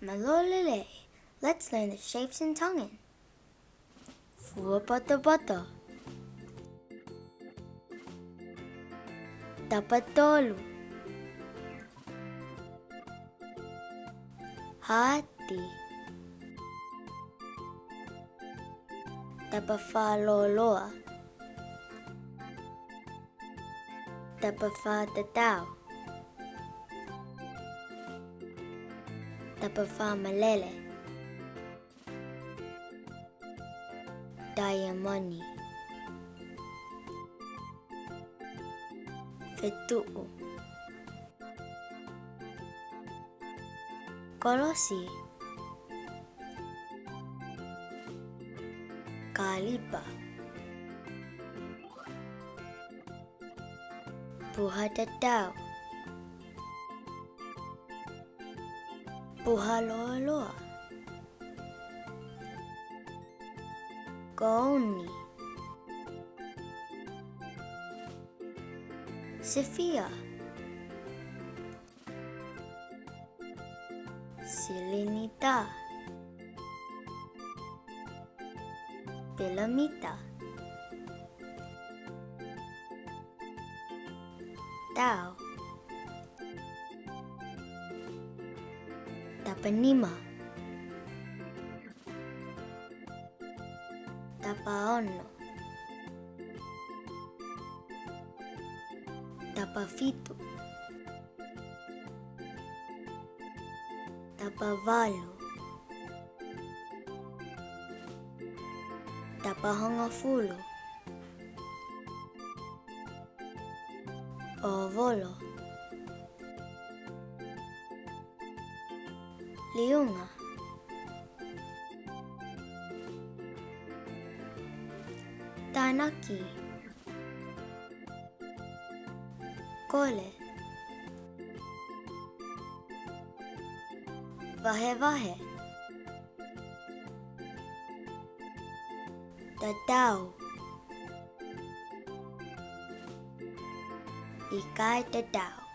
Malolele. Let's learn the shapes in Tongan. Fuapata-pata. Tapatolu. Hati. Tapafaloloa. Tapafatatao. Tapafamalele. Diamoni. Fetu'u. Kolosi. Kalipa. Puhatatao. Puhaloloa. Kouni. Sophia. Silinita. Pilamita. Tao. Tapanima. Tapaono. Tapafitu. Tapavalo. Tapahongafulo. Ovolo. Liunga. Tanaki. Kole. Vahe. Tatao. Ikai tatao.